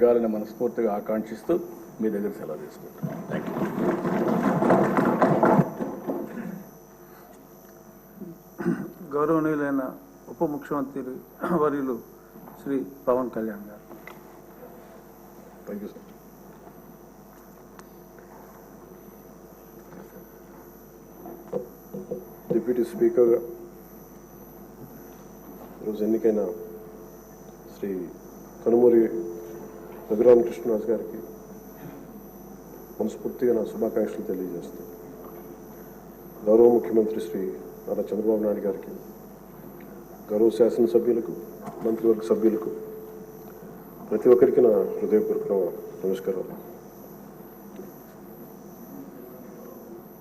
జరగాలని మనస్ఫూర్తిగా ఆకాంక్షిస్తూ మీ దగ్గర సెలవు తీసుకుంటాను. Thank you. గౌరవనీయులైన ఉప ముఖ్యమంత్రి వర్యులు శ్రీ పవన్ కళ్యాణ్ గారు. Thank you sir. Deputy speaker ఈరోజు ఎన్నికైన శ్రీ కనుమూరి రఘురామకృష్ణరాజు గారికి మనస్ఫూర్తిగా నా శుభాకాంక్షలు తెలియజేస్తాను. గౌరవ ముఖ్యమంత్రి శ్రీ నారా చంద్రబాబు నాయుడు గారికి, గౌరవ శాసనసభ్యులకు, మంత్రివర్గ సభ్యులకు, ప్రతి ఒక్కరికి నా హృదయపూర్వక నమస్కారాలు.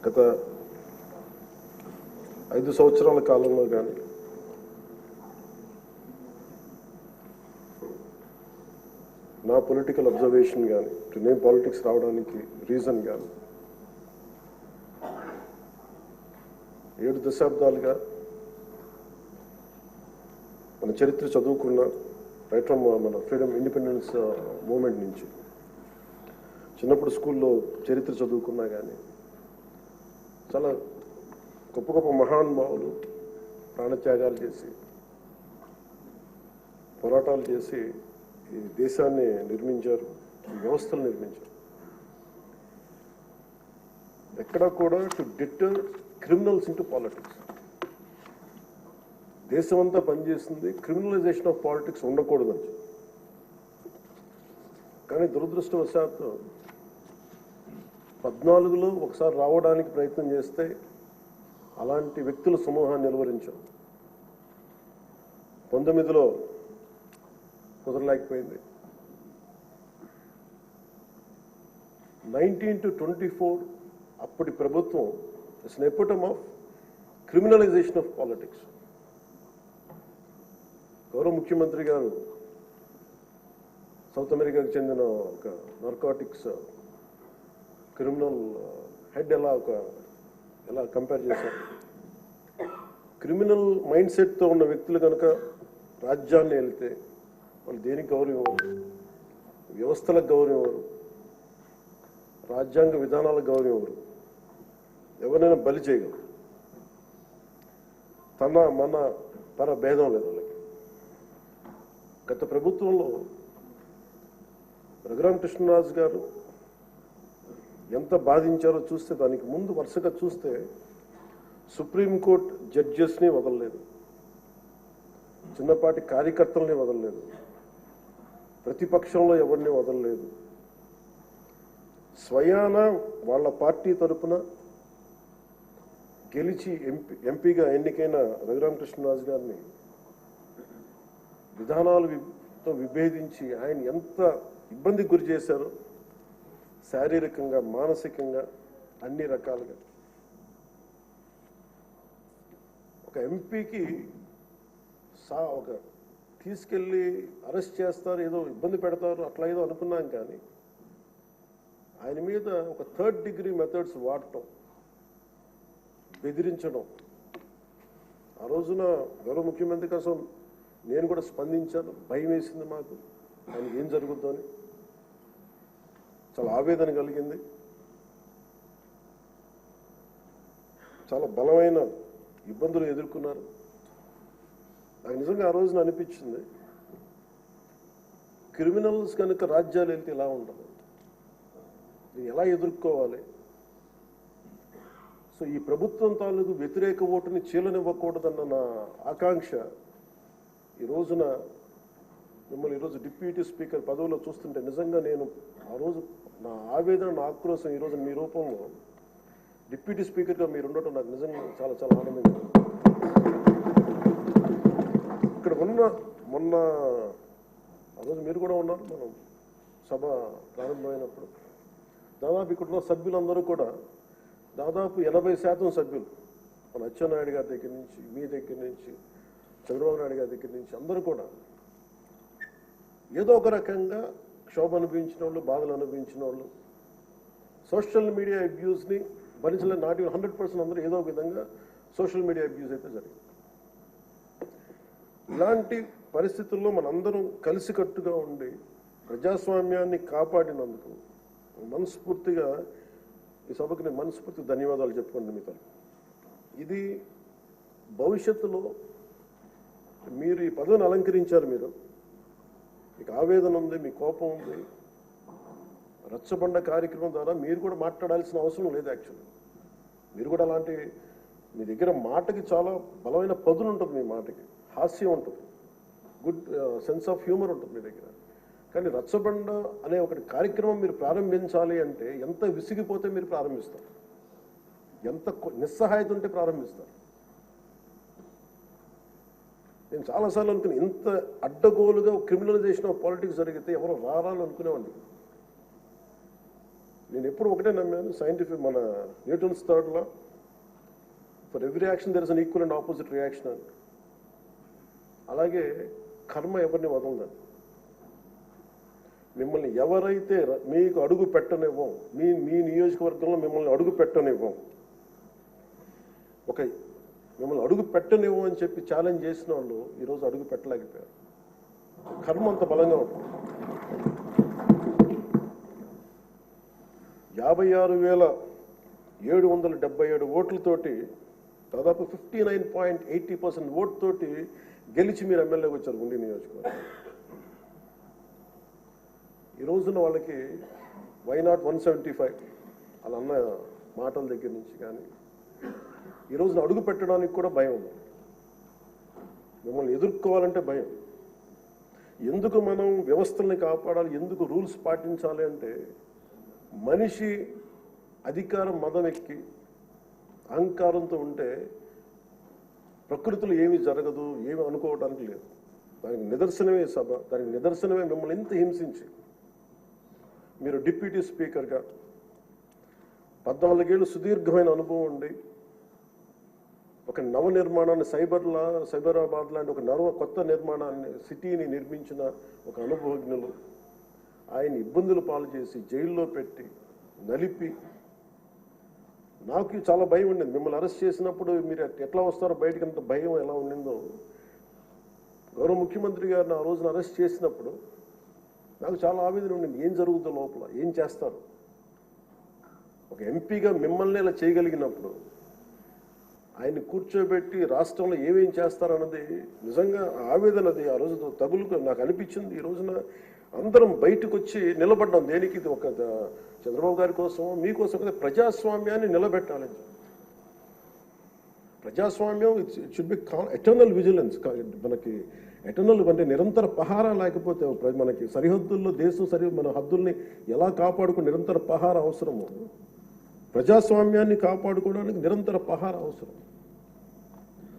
గత 5 సంవత్సరాల కాలంలో కానీ నా పొలిటికల్ అబ్జర్వేషన్ కానీ, నేను పాలిటిక్స్ రావడానికి రీజన్ కానీ 7 దశాబ్దాలుగా మన చరిత్ర చదువుకున్న రైట్ ఫ్రమ్ మన ఫ్రీడమ్ ఇండిపెండెన్స్ మూమెంట్ నుంచి చిన్నప్పుడు స్కూల్లో చరిత్ర చదువుకున్నా కానీ చాలా గొప్ప గొప్ప మహానుభావులు ప్రాణత్యాగాలు చేసి పోరాటాలు చేసి ఈ దేశాన్ని నిర్మించారు, ఈ వ్యవస్థలు నిర్మించారు. ఎక్కడా కూడా to deter criminals into politics. దేశం అంతా పనిచేస్తుంది క్రిమినలైజేషన్ ఆఫ్ పాలిటిక్స్ ఉండకూడదని. కానీ దురదృష్టవశాత్తు 14లో ఒకసారి రావడానికి ప్రయత్నం చేస్తే అలాంటి వ్యక్తుల సమూహాన్ని నిలువరించాం. 19లో కుదరలేకపోయింది. 19 to 24 అప్పటి ప్రభుత్వం it's an ఎపిటమ్ of criminalization of politics. గౌరవ ముఖ్యమంత్రి గారు సౌత్ అమెరికాకు చెందిన ఒక నార్కాటిక్స్ క్రిమినల్ హెడ్ ఎలా కంపేర్ చేశారు. క్రిమినల్ మైండ్ సెట్తో ఉన్న వ్యక్తులు కనుక రాజ్యాన్ని వెళితే వాళ్ళు దేనికి గౌరవం ఇవ్వరు, వ్యవస్థలకు గౌరవం ఇవ్వరు, రాజ్యాంగ విధానాలకు గౌరవం ఇవ్వరు, ఎవరైనా బలి చేయగలరు. మన పర భేదం లేదు వాళ్ళకి. గత ప్రభుత్వంలో రఘురామకృష్ణరాజు గారు ఎంత బాధించారో చూస్తే, దానికి ముందు వరుసగా చూస్తే సుప్రీంకోర్టు జడ్జెస్ని వదలలేదు, చిన్నపాటి కార్యకర్తల్ని వదలలేదు, ప్రతిపక్షంలో ఎవరిని వదలలేదు. స్వయాన వాళ్ళ పార్టీ తరఫున గెలిచి ఎంపీగా ఎన్నికైన రఘురామకృష్ణరాజు గారిని విధానాలతో విభేదించి ఆయన ఎంత ఇబ్బందికి గురి చేశారో, శారీరకంగా, మానసికంగా, అన్ని రకాలుగా. ఒక ఎంపీకి ఒక తీసుకెళ్ళి అరెస్ట్ చేస్తారు, ఏదో ఇబ్బంది పెడతారు, అట్లా ఏదో అనుకున్నాం. కానీ ఆయన మీద ఒక 3rd degree మెథడ్స్ వాడటం, బెదిరించడం. ఆ రోజున గౌరవ ముఖ్యమంత్రి కోసం నేను కూడా స్పందించాను. భయం వేసింది మాకు, ఆయనకి ఏం జరుగుద్దో అని. చాలా ఆవేదన కలిగింది. చాలా బలమైన ఇబ్బందులు ఎదుర్కొన్నారు. నాకు నిజంగా ఆ రోజున అనిపించింది, క్రిమినల్స్ కనుక రాజ్యాలు వెళ్తే ఎలా ఉండదు, ఎలా ఎదుర్కోవాలి. సో ఈ ప్రభుత్వం తాలూకు వ్యతిరేక ఓటుని చీలనివ్వకూడదన్న నా ఆకాంక్ష ఈ రోజున మిమ్మల్ని ఈరోజు డిప్యూటీ స్పీకర్ పదవిలో చూస్తుంటే నిజంగా నేను ఆ రోజు నా ఆవేదన, నా ఆక్రోశం ఈరోజు మీ రూపంలో డిప్యూటీ స్పీకర్గా మీరు ఉండటం నాకు నిజంగా చాలా చాలా ఆనందంగా ఉంది. ఇక్కడ మొన్న ఆ రోజు మీరు కూడా ఉన్నారు, మనం సభ ప్రారంభమైనప్పుడు దాదాపు ఇక్కడున్న సభ్యులందరూ కూడా దాదాపు 80% సభ్యులు, మన అచ్చెన్నాయుడు గారి దగ్గర నుంచి, మీ దగ్గర నుంచి, చంద్రబాబు నాయుడు గారి దగ్గర నుంచి అందరూ కూడా ఏదో ఒక రకంగా క్షోభ అనుభవించిన వాళ్ళు, బాధలు అనుభవించిన వాళ్ళు, సోషల్ మీడియా అబ్యూస్ని భరించలేదు. నాటి 100% అందరూ ఏదో ఒక విధంగా సోషల్ మీడియా అబ్యూస్ అయితే జరిగింది. ఇలాంటి పరిస్థితుల్లో మనందరం కలిసికట్టుగా ఉండి ప్రజాస్వామ్యాన్ని కాపాడినందుకు మనస్ఫూర్తిగా ఈ సభకు నేను మనస్ఫూర్తిగా ధన్యవాదాలు చెప్పుకోండి మీతో. ఇది భవిష్యత్తులో మీరు ఈ పదవిని అలంకరించారు, మీరు మీకు ఆవేదన ఉంది, మీ కోపం ఉంది, రచ్చబండ కార్యక్రమం ద్వారా మీరు కూడా మాట్లాడాల్సిన అవసరం లేదు. యాక్చువల్లీ మీరు కూడా అలాంటి మీ దగ్గర మాటకి చాలా బలమైన పదులు ఉంటుంది, మీ మాటకి హాస్యం ఉంటుంది, గుడ్ సెన్స్ ఆఫ్ హ్యూమర్ ఉంటుంది మీ దగ్గర. కానీ రచ్చబండ అనే ఒకటి కార్యక్రమం మీరు ప్రారంభించాలి అంటే ఎంత విసిగిపోతే మీరు ప్రారంభిస్తారు, ఎంత నిస్సహాయత ఉంటే ప్రారంభిస్తారు. నేను చాలాసార్లు అనుకుని ఇంత అడ్డగోలుగా క్రిమినలైజేషన్ ఆఫ్ పాలిటిక్స్ జరిగితే ఎవరు రారాని అనుకునేవాడిని. నేను ఎప్పుడు ఒకటే నమ్మాను, సైంటిఫిక్ మన Newton's third law, for every action there is an equal and opposite reaction అని. అలాగే కర్మ ఎవరిని వదలదండి. మిమ్మల్ని ఎవరైతే మీకు అడుగు పెట్టనివ్వం, మీ నియోజకవర్గంలో మిమ్మల్ని అడుగు పెట్టనివ్వం, మిమ్మల్ని అడుగు పెట్టనివ్వం అని చెప్పి ఛాలెంజ్ చేసిన వాళ్ళు ఈరోజు అడుగు పెట్టలేకపోయారు. కర్మ అంత బలంగా ఉంటుంది. 56,777 ఓట్లతోటి దాదాపు 59.80% ఓటుతోటి గెలిచి మీరు ఎమ్మెల్యేకి వచ్చారు ఉండి నియోజకవర్గం. ఈ రోజున వాళ్ళకి వైనాట్ 175 అలా అన్న మాటల దగ్గర నుంచి కానీ ఈ రోజున అడుగు పెట్టడానికి కూడా భయం ఉంది. మిమ్మల్ని ఎదుర్కోవాలంటే భయం. ఎందుకు మనం వ్యవస్థల్ని కాపాడాలి, ఎందుకు రూల్స్ పాటించాలి అంటే మనిషి అధికారం మదం ఎక్కి అహంకారంతో ఉంటే ప్రకృతిలో ఏమీ జరగదు, ఏమి అనుకోవడానికి లేదు. దానికి నిదర్శనమే సభ, దానికి నిదర్శనమే మిమ్మల్ని ఎంత హింసించి మీరు డిప్యూటీ స్పీకర్గా 14 ఏళ్ళు సుదీర్ఘమైన అనుభవం ఉండి ఒక నవ నిర్మాణాన్ని సైబరాబాద్ లాంటి ఒక కొత్త నిర్మాణాన్ని సిటీని నిర్మించిన ఒక అనుభవజ్ఞులు ఆయన ఇబ్బందులు పాలు చేసి జైల్లో పెట్టి నలిపి, నాకు చాలా భయం ఉండింది. మిమ్మల్ని అరెస్ట్ చేసినప్పుడు మీరు ఎట్లా వస్తారో బయటకు, అంత భయం ఎలా ఉండిందో. గౌరవ ముఖ్యమంత్రి గారిని ఆ రోజున అరెస్ట్ చేసినప్పుడు నాకు చాలా ఆవేదన ఉండింది. ఏం జరుగుతుందో లోపల, ఏం చేస్తారు. ఒక ఎంపీగా మిమ్మల్ని ఇలా చేయగలిగినప్పుడు ఆయన్ని కూర్చోబెట్టి రాష్ట్రంలో ఏమేం చేస్తారన్నది నిజంగా ఆవేదన. అది ఆ రోజు తగులుకు నాకు అనిపించింది. ఈ రోజున అందరం బయటకు వచ్చి నిలబడ్డాం. దేనికి? ఇది ఒక చంద్రబాబు గారి కోసం, మీకోసం కదా, ప్రజాస్వామ్యాన్ని నిలబెట్టాలి. ప్రజాస్వామ్యం it should be eternal vigilance. మనకి ఎటర్నల్ అంటే నిరంతర పహారా లేకపోతే మనకి సరిహద్దుల్లో దేశం మన హద్దుల్ని ఎలా కాపాడుకుని నిరంతర పహారా అవసరము. ప్రజాస్వామ్యాన్ని కాపాడుకోవడానికి నిరంతర పహారా అవసరం.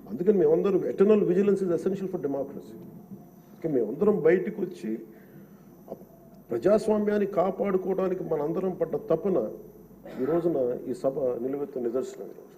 అందుకని మేమందరం eternal vigilance is essential for democracy. మేమందరం బయటకు వచ్చి ప్రజాస్వామ్యాన్ని కాపాడుకోవడానికి మనందరం పడ్డ తపన ఈ రోజున ఈ సభ నిలువెత్తు నిదర్శనం. ఈరోజు